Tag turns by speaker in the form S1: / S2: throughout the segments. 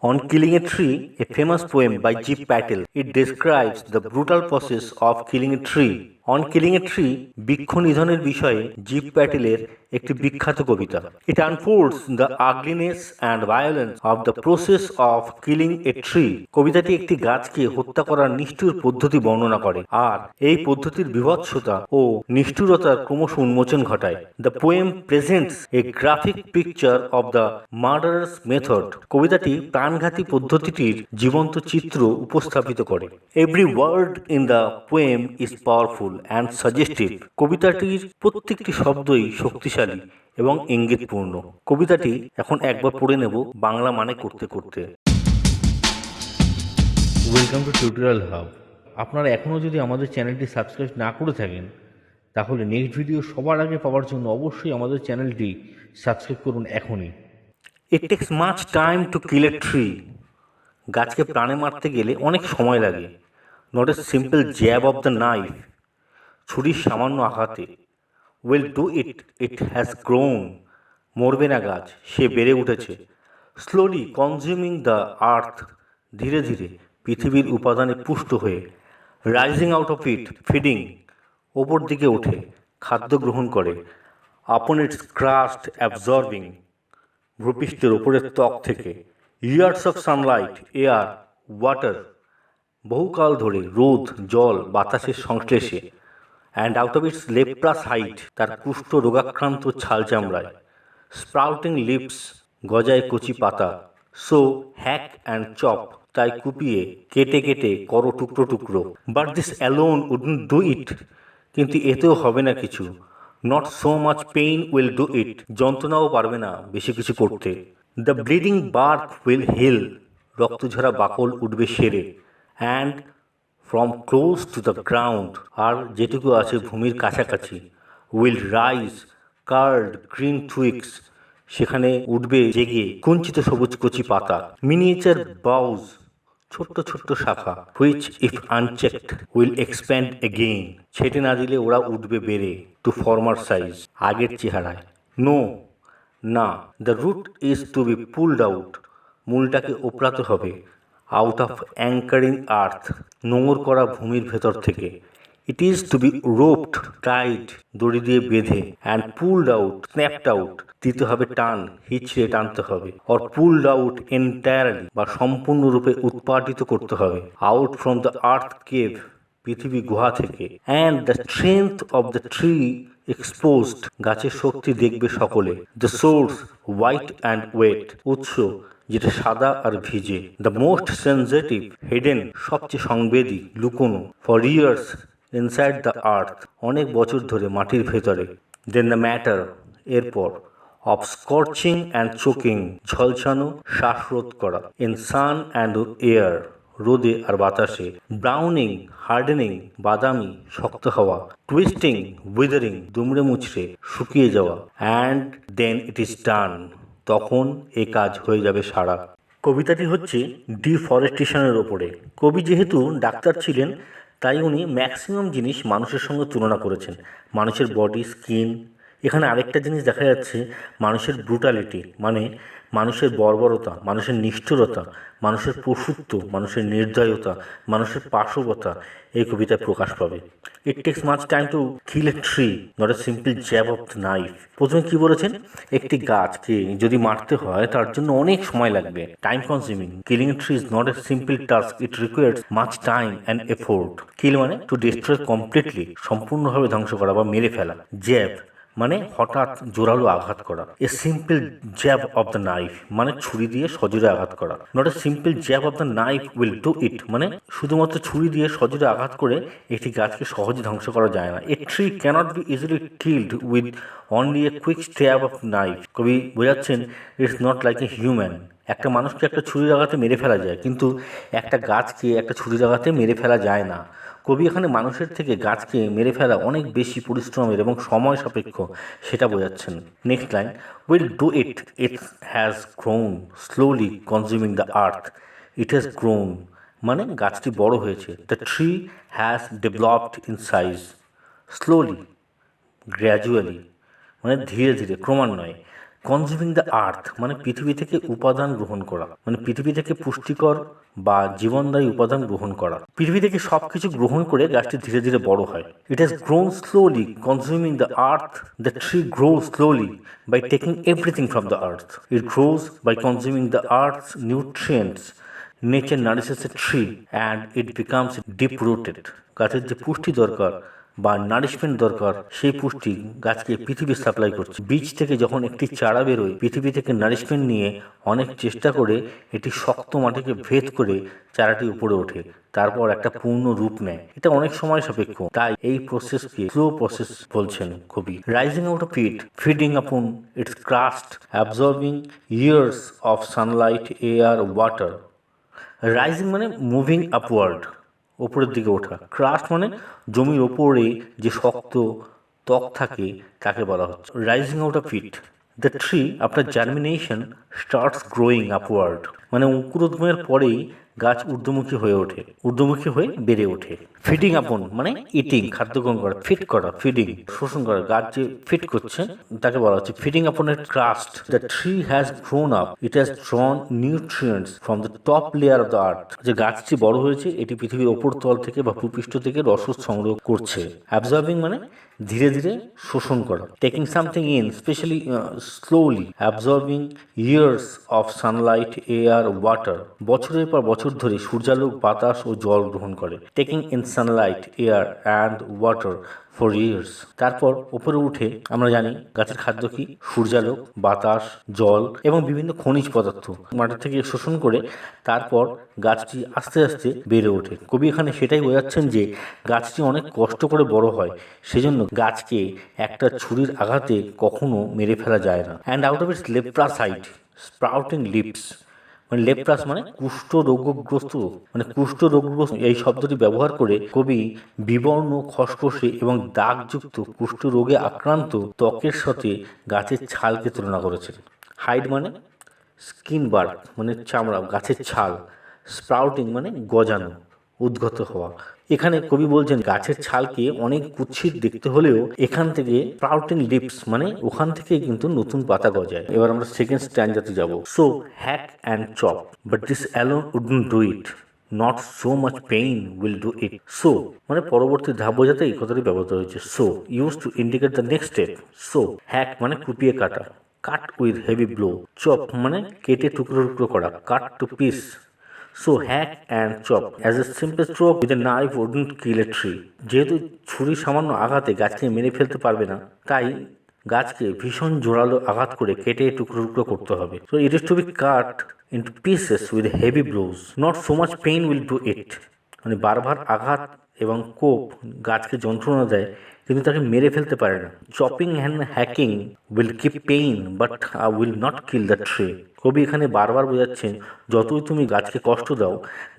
S1: On Killing a Tree, a famous poem by G. Patel, it describes the brutal process of killing a tree. On Killing a Tree, বৃক্ষ নিধনের বিষয়ে zip প্যাটেলের একটি বিখ্যাত কবিতা। It unfolds the ugliness and violence of the process of killing a tree. কবিতাটি একটি গাছকে হত্যা করার নিষ্ঠুর পদ্ধতি বর্ণনা করে আর এই পদ্ধতির বীভৎসতা ও নিষ্ঠুরতার ক্রমশ উন্মোচন ঘটায়। The poem presents a graphic picture of the murderous method. কবিতাটি প্রাণঘাতী পদ্ধতিটির জীবন্ত চিত্র উপস্থাপিত করে। Every word in the poem is powerful and suggestive. কবিতাটির প্রত্যেকটি শব্দই শক্তিশালী এবং ইঙ্গিতপূর্ণ। কবিতাটি এখন একবার পড়ে নেব বাংলা মানে করতে করতে। Welcome to tutorial hub. আপনারা এখনও যদি আমাদের চ্যানেলটি সাবস্ক্রাইব না করে থাকেন তাহলে নেক্সট ভিডিও সবার আগে পাওয়ার জন্য অবশ্যই আমাদের চ্যানেলটি সাবস্ক্রাইব করুন এখনই। It takes much time to kill a tree. গাছকে প্রাণে মারতে গেলে অনেক সময় লাগে। Not a simple jab of the knife, ছুরির সামান্য আঘাতে। Will do it, it has grown. মরবে না গাছ, সে বেড়ে উঠেছে। স্লোলি কনজিউমিং দ্য আর্থ, ধীরে ধীরে পৃথিবীর উপাদানে পুষ্ট হয়ে। Rising out of it, feeding, ওপর দিকে ওঠে, খাদ্য গ্রহণ করে। আপন ইটস ক্রাস্ট, অ্যাবজর্বিং, ভূপৃষ্ঠের ওপরের ত্বক থেকে। Years of sunlight, air, water, বহুকাল ধরে রোদ, জল, বাতাসের সংশ্লেষে। And out of its leprous height, তার কুষ্ঠ রোগাক্রান্ত ছাল চামড়ায়। স্প্রাউটিং লিপস, গজায় কচি পাতা। সো হ্যাক অ্যান্ড চপ, তাই কুপিয়ে কেটে কেটে করো টুকরো টুকরো। But this alone wouldn't do it, কিন্তু এতেও হবে না কিছু। Not so much pain will do it, যন্ত্রণাও পারবে না বেশি কিছু করতে। The bleeding bark will heal, রক্তঝরা বাকল উঠবে সেরে। And from close to the ground, আর যেটুকু আছে ভূমির কাছাকাছি। Will rise card green twigs, সেখানে উঠবে জেগে কুঞ্চিত সবুজ কচি পাতা। মিনিয়েচার বাউজ, ছোট্ট ছোট্ট শাখা। Which if unchecked will expand again, ছেটে না দিলে ওরা উঠবে বেড়ে। টু ফর্মার সাইজ, আগের চেহারায়। নো, না। The root is to be pulled out, মূলটাকে ওপরাতে হবে। আউট অফ অ্যাঙ্কারিং আর্থ, নোঙর করা ভূমির ভেতর থেকে। It is to be roped, tight, দড়ি দিয়ে বেঁধে। And pulled out, snapped out, দিতে হবে টান, হিচড়ে টানতে হবে। অর পুলড আউট এন্টায়ারলি, বা সম্পূর্ণরূপে উৎপাদিত করতে হবে। Out from the earth cave, পৃথিবী গুহা থেকে। And the strength of the tree exposed, গাছের শক্তি দেখবে সকলে। The source white and wet, উৎস যেটা সাদা আর ভিজে। দ্য মোস্ট সেনসিটিভ হিডেন, সবচেয়ে সংবেদী, লুকোনো। For years inside the earth, অনেক বছর ধরে মাটির ভেতরে। দেন দ্য ম্যাটার, এরপর। অফ স্কর্চিং অ্যান্ড চোকিং, ঝলসানো, শ্বাসরোধ করা। ইন সান অ্যান্ড এয়ার, রোদে আর বাতাসে। ব্রাউনিং, হার্ডেনিং, বাদামি, শক্ত হওয়া। টুইস্টিং, উইদারিং, দুমড়ে মুচড়ে, শুকিয়ে যাওয়া। অ্যান্ড দেন ইট ইজ ডান, তখন এই কাজ হয়ে যাবে সারা। কবিতাটি হচ্ছে ডিফরেস্টেশনের ওপরে। কবি যেহেতু ডাক্তার ছিলেন তাই উনি ম্যাক্সিমাম জিনিস মানুষের সঙ্গে তুলনা করেছেন। মানুষের বডি, স্কিন। এখানে আরেকটা জিনিস দেখা যাচ্ছে, মানুষের ব্রুটালিটি, মানে মানুষের বর্বরতা, মানুষের নিষ্ঠুরতা, মানুষের পশুত্ব, মানুষের নির্দয়তা, মানুষের পাশবতা এই কবিতায় প্রকাশ পাবে। It takes much time to kill a tree, not a simple jab of the knife. প্রথমে কি বলেছেন, একটি গাছকে যদি মারতে হয় তার জন্য অনেক সময় লাগবে। Time consuming. Killing a tree is not a simple task, it requires much time and effort. Kill মানে টু ডিস্ট্রয় কমপ্লিটলি, সম্পূর্ণভাবে ধ্বংস করা বা মেরে ফেলা। জ্যাব মানে হঠাৎ জোরালো আঘাত করা। A simple jab of the knife মানে ছুরি দিয়ে সজোরে আঘাত করা। Not a simple jab of the knife will do ইট, মানে শুধুমাত্র ছুরি দিয়ে সজোরে আঘাত করে একটি গাছকে সহজে ধ্বংস করা যায় না। A tree cannot be easily killed with only a quick stab of knife. কবি বোঝাচ্ছেন, it's not like a human. একটা মানুষকে একটা ছুরির আঘাতে মেরে ফেলা যায়, কিন্তু একটা গাছকে একটা ছুরির আঘাতে মেরে ফেলা যায় না। কবি এখানে মানুষের থেকে গাছকে মেরে ফেলা অনেক বেশি পরিশ্রমের এবং সময় সাপেক্ষ, সেটা বোঝাচ্ছেন। Next line, will do it, it has grown slowly consuming the earth. It has grown মানে গাছটি বড় হয়েছে। The tree has developed in size slowly, gradually মানে ধীরে ধীরে, ক্রমান্বয়ে। কনজিউমিং দ্য আর্থ মানে পৃথিবী থেকে উপাদান গ্রহণ করা, মানে পৃথিবী থেকে পুষ্টিকর বা জীবনদায়ী উপাদান গ্রহণ করা। পৃথিবী থেকে সবকিছু গ্রহণ করে গাছটি ধীরে ধীরে বড় হয়। It has grown slowly consuming the earth. The tree grows slowly by taking everything from the earth. It grows by consuming the earth's nutrients. Nature nourishes a tree and it becomes deep rooted. গাছের যে পুষ্টি দরকার বা nourishment দরকার, সেই পুষ্টি গাছকে পৃথিবী সাপ্লাই করছে। বীজ থেকে যখন একটি চারা বেরোয়, পৃথিবী থেকে নারিশমেন্ট নিয়ে অনেক চেষ্টা করে এটি শক্ত মাটিকে ভেদ করে চারাটি উপরে ওঠে, তারপর একটা পূর্ণ রূপ নেয়। এটা অনেক সময় সাপেক্ষ, তাই এই প্রসেসকে স্লো প্রসেস বলছেন কবি। Rising out of it, feeding upon its crust, absorbing years of sunlight, air, water. Rising মানে মুভিং আপওয়ার্ড, ওপরের দিকে ওঠা। ক্রাস্ট মানে জমির ওপরে যে শক্ত ত্বক থাকে তাকে বলা হচ্ছে। Rising out of it, the tree after germination starts growing upward, মানে অঙ্কুরোদ্গমের পরেই গাছ ঊর্ধ্বমুখী হয়ে ওঠে, ঊর্ধ্বমুখী হয়ে বেড়ে ওঠে। ফিডিং আপন মানে ইটিং, খাদ্য গ্রহণ করা। ফিট করা, ফিডিং শোষণ করা। গাছ যে ফিট করছে তাকে বলা হচ্ছে ফিডিং আপন এর crust. The tree has grown up, it has ড্রন nutrients from the top layer of the earth. যে গাছটি বড় হয়েছে, এটি পৃথিবীর ওপর তল থেকে বা ভূপৃষ্ঠ থেকে রসদ সংগ্রহ করছে। অ্যাবজর্বিং মানে ধীরে ধীরে শোষণ করা। Taking something in, specially slowly. Absorbing years of sunlight, air, water. বছরের পর বছর ধরে সূর্যালোক, বাতাস ও জল গ্রহণ করে। Taking in Sunlight, air and water for years. তারপর উপরে উঠে আমরা জানি গাছের খাদ্য কি? সূর্যালোক, বাতাস, জল এবং বিভিন্ন খনিজ পদার্থ মাটি থেকে শোষণ করে তারপর গাছটি আস্তে আস্তে বেড়ে ওঠে। কবি এখানে সেটাই বোঝাচ্ছেন যে গাছটি অনেক কষ্ট করে বড় হয়, সেজন্য গাছকে একটা ছুরির আঘাতে কখনো মেরে ফেলা যায় না। And out of its leprous hide sprouting leaves, মানে লেপ্রাস মানে কুষ্ঠ রোগগ্রস্ত, মানে কুষ্ঠ রোগগ্রস্ত এই শব্দটি ব্যবহার করে কবি বিবর্ণ, খসখসে এবং দাগযুক্ত কুষ্ঠ রোগে আক্রান্ত ত্বকের সাথে গাছের ছালকে তুলনা করেছেন। হাইড মানে স্কিন বার্ক মানে চামড়া, গাছের ছাল। স্প্রাউটিং মানে গজানো, উদ্গত হওয়া। এখানে কবি বলছেন গাছের ছালকে অনেক কুৎসিত দেখতে হলেও এখান থেকে স্প্রাউটিং লিপস মানে ওখান থেকে কিন্তু নতুন পাতা গজায়। এবার আমরা সেকেন্ড স্ট্যান্ডাতে যাব। So hack and chop, but this alone wouldn't do it, not so much pain will do it. So মানে পরবর্তী ধাপ বোঝাতে এই কথাটি ব্যবহৃত হয়েছে। So use to indicate the next step. So hack মানে কুপিয়ে কাটা, cut with heavy blow. Chop মানে কেটে টুকরো টুকরো করা, cut to piece. So hack and chop. As a simple stroke with a knife wouldn't kill a tree. যেহেতু ছুরি সামান্য আঘাতে গাছকে মেরে ফেলতে পারবে না, তাই গাছকে ভীষণ জোরালো আঘাত করে কেটে টুকরো টুকরো করতে হবে। So it is to be cut into pieces with heavy blows. Not so much pain will do it. মানে বারবার আঘাত এবং কোপ গাছকে যন্ত্রণা দেয় কিন্তু তাকে মেরে ফেলতে পারে না। Chopping and hacking will keep pain but will not kill the tree. কবি এখানে বারবার বোঝাচ্ছেন যতই তুমি গাছকে কষ্ট দাও,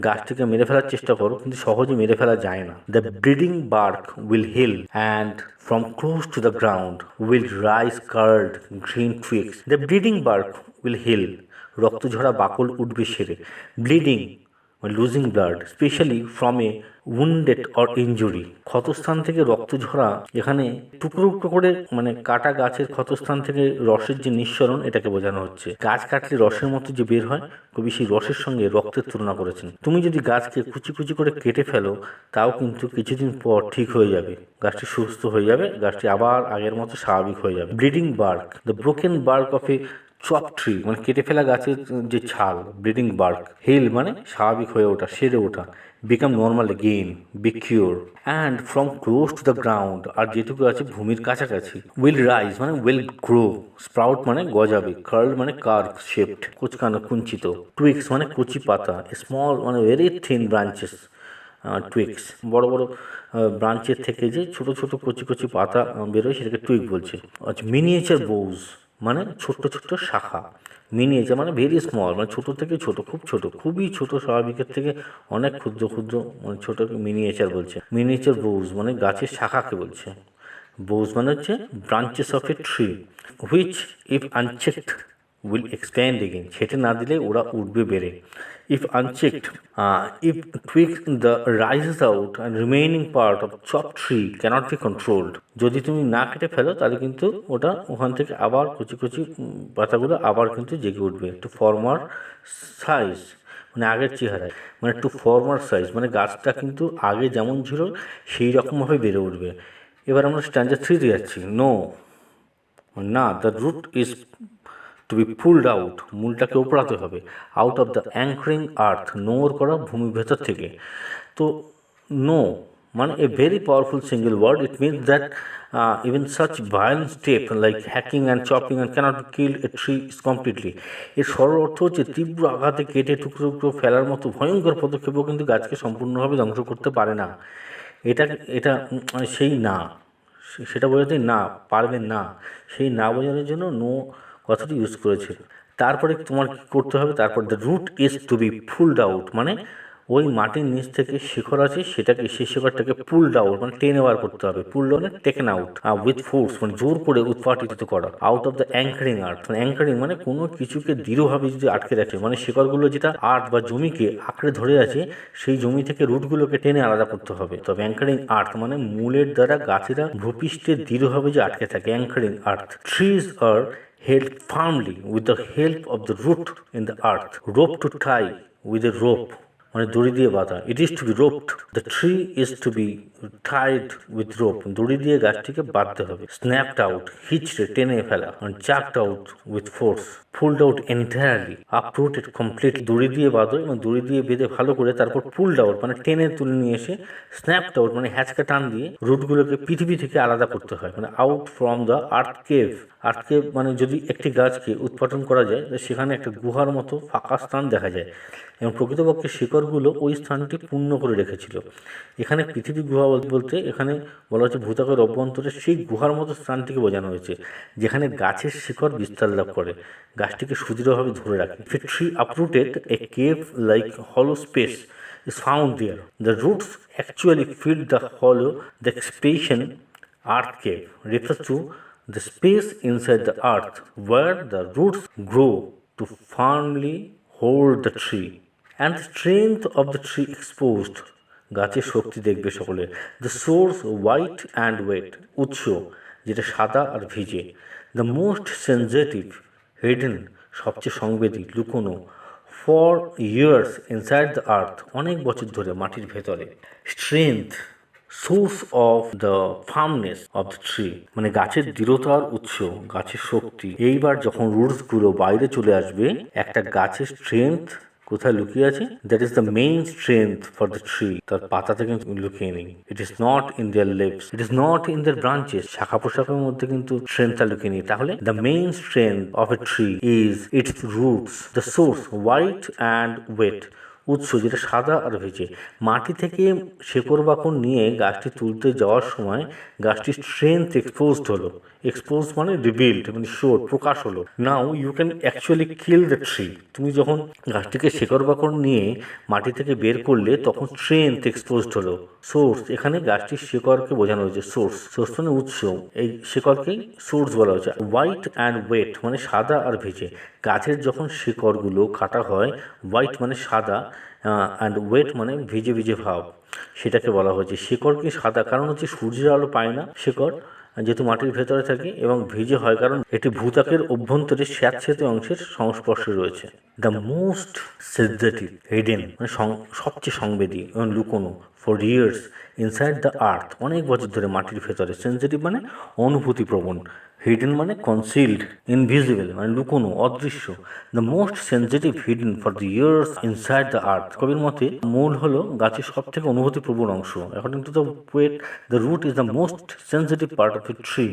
S1: গাছটিকে মেরে ফেলার চেষ্টা করো, কিন্তু সহজে মেরে ফেলা যায় না। The bleeding bark will heal and from close to the ground will rise card green twigs. The bleeding bark will heal, রক্ত ঝরা বাকল উঠবে সেরে। Bleeding losing blood specially from a wounded or injury. ক্ষতস্থান থেকে রক্ত ঝরা, এখানে টুকরো টুকরো করে মানে কাটা গাছের ক্ষতস্থান থেকে রসের যে নিঃসরণ এটাকে বোঝানো হচ্ছে। গাছ কাটলে রসের মতো যে বের হয়, কবি সেই রসের সঙ্গে রক্তের তুলনা করেছেন। তুমি যদি গাছকে কুচি কুচি করে কেটে ফেলো তাও কিন্তু কিছুদিন পর ঠিক হয়ে যাবে, গাছটি সুস্থ হয়ে যাবে, গাছটি আবার আগের মতো স্বাভাবিক হয়ে যাবে। Bleeding bark, the broken bark of a chop tree মানে কেটে ফেলা গাছের যে ছাল। ব্লিডিং বার্ক, হিল মানে স্বাভাবিক হয়ে ওঠা, সেরে ওঠা। Become normal again, be cure. And from close to the ground, আর যেটুকু আছে ভূমির কাছাকাছি। উইল রাইজ মানে উইল গ্রো। স্প্রাউট মানে গজাবে। কার্ল মানে কার্ভ শেপড, কুচকানো, কুঞ্চিত। টুইক্স মানে কচি পাতা। স্মল মানে ভেরি থিন ব্রাঞ্চেস। টুইক্স বড় বড় ব্রাঞ্চের থেকে যে ছোট ছোট কচি কচি পাতা বেরোয় সেটাকে টুইক বলছে। আচ্ছা, মিনিয়েচার বোউজ মানে ছোট্ট ছোট্ট শাখা। মিনিয়েচার মানে ভেরি স্মল মানে ছোট থেকে ছোট, খুব ছোট, খুবই ছোট, স্বাভাবিকের থেকে অনেক ক্ষুদ্র ক্ষুদ্র মানে ছোট মিনিয়েচার বলছে। মিনিয়েচার বোউজ মানে গাছের শাখাকে বলছে। বোউজ মানে হচ্ছে branches of a tree which if unchecked will expand again. ছেটে না দিলে ওরা উঠবে বেড়ে। If unchecked, if twigs the rises out and remaining part of chopped tree cannot be controlled, যদি তুমি না কেটে ফেলো তাহলে কিন্তু ওটা ওখান থেকে আবার কুচি কুচি পাতাগুলো আবার কিন্তু জেগে উঠবে। টু ফর্মার সাইজ মানে আগের চেহারায়, মানে টু ফর্মার সাইজ মানে গাছটা কিন্তু আগে যেমন ছিল সেই রকমভাবে বেড়ে উঠবে। এবার আমরা স্ট্যান্ডার্ড 3-তে যাচ্ছি। নো, না, the root is to be pulled out, মূলটাকে ওপরাতে হবে। Out of the anchoring earth, নোংর করা ভূমির ভেতর থেকে। তো নো মানে a very powerful single word. It means that even such violent step like hacking and chopping and cannot be killed a tree is completely. এর সরল অর্থ হচ্ছে তীব্র আঘাতে কেটে টুকরো টুকরো ফেলার মতো ভয়ঙ্কর পদক্ষেপও কিন্তু গাছকে সম্পূর্ণভাবে ধ্বংস করতে পারে না। এটা এটা সেই না, সেটা বোঝাতে না পারবে না, সেই না বোঝানোর জন্য নো কথাটি ইউজ করেছে। তারপরে তোমার কী করতে হবে, তারপর the root is to be pulled out মানে ওই মাটির নিচ থেকে শিকড় আছে সেটাকে, সেই শিকড়টাকে পুলড আউট মানে টেনে বার করতে হবে। পুলড মানে টেকেন আউট, উইথ ফোর্স মানে জোর করে উৎপাটিত করা। আউট অফ দ্য অ্যাঙ্কারিং আর্থ মানে অ্যাঙ্কারিং মানে কোনো কিছুকে দৃঢ়ভাবে যদি আটকে রাখে, মানে শিকড়গুলো যেটা আর্থ বা জমিকে আঁকড়ে ধরে আছে সেই জমি থেকে রুটগুলোকে টেনে আলাদা করতে হবে। তবে অ্যাঙ্কারিং আর্থ মানে মূলের দ্বারা গাছেরা ভূপৃষ্ঠে দৃঢ়ভাবে যে আটকে থাকে, anchoring earth. Trees are held firmly with the help of the root in the earth. Rope to tie with a rope মানে দড়ি দিয়ে বাঁধা। It is to be roped, the tree is to be tied with rope, দড়ি দিয়ে গাছটিকে বাঁধতে হবে। Snapped out হিচড়ে টেনে ফেলা, jerked out with force, pulled out entirely, uprooted complete. দড়ি দিয়ে বাঁধো এবং দড়ি দিয়ে বেঁধে ভালো করে তারপর পুলড আউট মানে টেনে তুলে নিয়ে এসে, স্ন্যাপড আউট মানে হ্যাচকা টান দিয়ে রুটগুলোকে পৃথিবী থেকে আলাদা করতে হয়, মানে out from the earth cave. Earth cave মানে যদি একটি গাছকে উৎপাদন করা যায় সেখানে একটা গুহার মতো ফাঁকা স্থান দেখা যায় এবং প্রকৃতপক্ষে শিকড়গুলো ওই স্থানটি পূর্ণ করে রেখেছিল। এখানে পৃথিবী গুহা বলতে এখানে বলা হচ্ছে ভূত্বকের অভ্যন্তরে সেই গুহার মতো স্থানটিকে বোঝানো হয়েছে যেখানে গাছের শিকড় বিস্তার লাভ করে, গাছটিকে সুদৃঢ়ভাবে ধরে রাখে। If a tree uprooted, a cave-like hollow space is found there. The roots actually fill the hollow. The expansion earth cave refers to the space inside the earth where the roots grow to firmly hold the tree. And the strength of the tree exposed, গাছের শক্তি দেখবে সকলে। The source white and wet, উৎস যেটা সাদা আর ভিজে। The most sensitive hidden, সবচেয়ে সংবেদী লুকোনো। For years inside the earth, অনেক বছর ধরে মাটির ভেতরে। Strength source of the firmness of the tree, মানে গাছের দৃঢ়তার উৎস, গাছের শক্তি। এইবার যখন রুটসগুলো বাইরে চলে আসবে, একটা গাছের স্ট্রেংথ কোথায় লুকিয়ে আছে, that is the main strength for the tree, তার পাতাতে কিন্তু লুকিয়ে নেই। It is not in their leaves, it is not in their branches, শাখা পোশাকের মধ্যে কিন্তু স্ট্রেংথটা লুকিয়ে নেই। তাহলে the main strength of a tree is its roots. The source white and wet, উৎস যেটা সাদা আর ভেজে। মাটি থেকে শেকড় বাকড় নিয়ে গাছটি তুলতে যাওয়ার সময় গাছটির স্ট্রেংথ এক্সপোজড হলো। এক্সপোজ মানে রিভিলড মানে শোড, প্রকাশ হলো। Now you can actually kill the tree, তুমি যখন গাছটিকে শেকড় বাকড় নিয়ে মাটি থেকে বের করলে তখন স্ট্রেংথ এক্সপোজড হলো। সোর্স, এখানে গাছটির শিকড়কে বোঝানো হয়েছে সোর্স। সোর্স মানে উৎস, এই শিকড়কেই সোর্স বলা হয়েছে। হোয়াইট অ্যান্ড ওয়েট মানে সাদা আর ভেজে। গাছের যখন শিকড়গুলো কাটা হয়, হোয়াইট মানে সাদা অ্যান্ড ওয়েট মানে ভিজে ভিজে ভাব, সেটাকে বলা হয়েছে। শিকড়কে সাদা কারণ হচ্ছে সূর্যের আলো পায় না শিকড়, যেহেতু মাটির ভেতরে থাকে, এবং ভিজে হয় কারণ এটি ভূত্বকের অভ্যন্তরে স্যাঁতসেঁতে অংশের সংস্পর্শে রয়েছে। দ্য মোস্ট সেনজিটিভ হিডেন মানে সবচেয়ে সংবেদী এবং লুকোনো। For years inside the earth, অনেক বছর ধরে মাটির ভেতরে। সেনজিটিভ মানে অনুভূতিপ্রবণ, হিডেন মানে কনসিল্ড, ইনভিজিবল মানে লুকোনো, অদৃশ্য। The most sensitive hidden for the years inside the earth, কবির মতে মূল হলো গাছের সব থেকে অনুভূতিপ্রবণ অংশ। According to the poet, the root is the most sensitive part of a tree.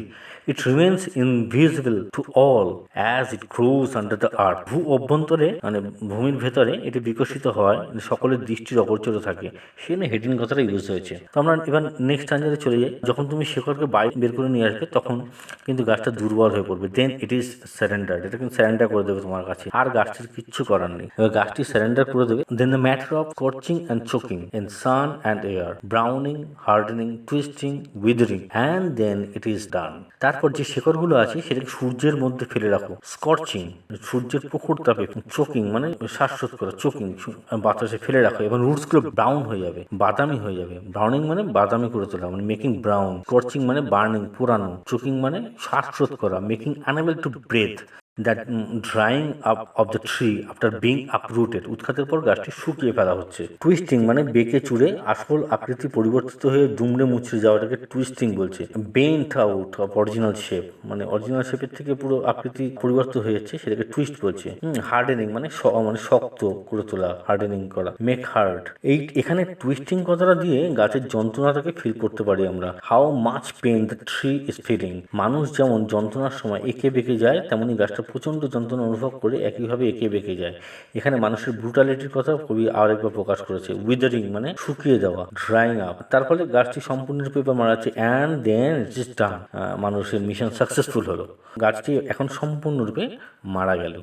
S1: It remains invisible to all as it grows under the earth. ভূ অভ্যন্তরে মানে ভূমির ভেতরে এটি বিকশিত হয়, সকলের দৃষ্টির অগোচর থাকে, সেখানে হেডিং কথাটা ইউজ হয়েছে। তো আমরা এবার নেক্সট স্ট্যান্ডার্ডে চলে যাই। যখন তুমি শেকড়কে বাইরে বের করে নিয়ে আসবে তখন কিন্তু গাছ গাছটা দুর্বল হয়ে পড়বে, দেন ইট ইজ সারেন্ডার, এটা কিন্তু সারেন্ডার করে দেবে তোমার কাছে, আর গাছটির কিচ্ছু করার নেই। এবার গাছটি সারেন্ডার করে দেবে। Then the matter of scorching and choking in sun and air, browning, hardening, twisting, withering, and then it is done. তারপর যে শেকড়গুলো আছে সেটাকে সূর্যের মধ্যে ফেলে রাখো, স্কর্চিং সূর্যের প্রখর তাপে, চোকিং মানে শ্বাসরোধ করা, চোকিং বাতাসে ফেলে রাখো, এবং রুটসগুলো ব্রাউন হয়ে যাবে, বাদামি হয়ে যাবে। ব্রাউনিং মানে বাদামি করে তোলা, মানে মেকিং ব্রাউন। স্কর্চিং মানে বার্নিং, পোড়ানো। চোকিং মানে শ্বাসরোধ করা, making unable to breathe, that drying up of the tree after being uprooted, উৎখাতের পর গাছটি শুকিয়ে ফেলা হচ্ছে। টুইস্টিং মানে বেঁকে চুড়ে আসল আকৃতি পরিবর্তিত হয়ে দুমড়ে মুচড়ে যাওয়াটাকে টুইস্টিং বলছে। Bent out of original shape, মানে অরিজিনাল শেপের থেকে পুরো আকৃতি পরিবর্তিত হয়ে যাচ্ছে, সেটাকে টুইস্ট বলছে। হার্ডেনিং মানে মানে শক্ত করে তোলা, হার্ডেনিং করা। মেক হার্ড, এখানে টুইস্টিং কথাটা দিয়ে গাছের যন্ত্রণাটাকে ফিল করতে পারি আমরা। How much pain the tree is feeling, মানুষ যেমন যন্ত্রণার সময় এঁকে বেঁকে যায়, তেমনি গাছটা প্রচন্ড যন্ত্রণা অনুভব করে একইভাবে এঁকে বেঁকে যায়। এখানে মানুষের ব্রুটালিটির কথা কবি আরেকবার প্রকাশ করেছে। উইদারিং মানে শুকিয়ে যাওয়া, ড্রাইং আপ, তার ফলে গাছটি সম্পূর্ণরূপে মারা যাচ্ছে। অ্যান্ড দেন ইট ইজ ডান, মানুষের মিশন সাকসেসফুল হলো, গাছটি এখন সম্পূর্ণরূপে মারা গেল।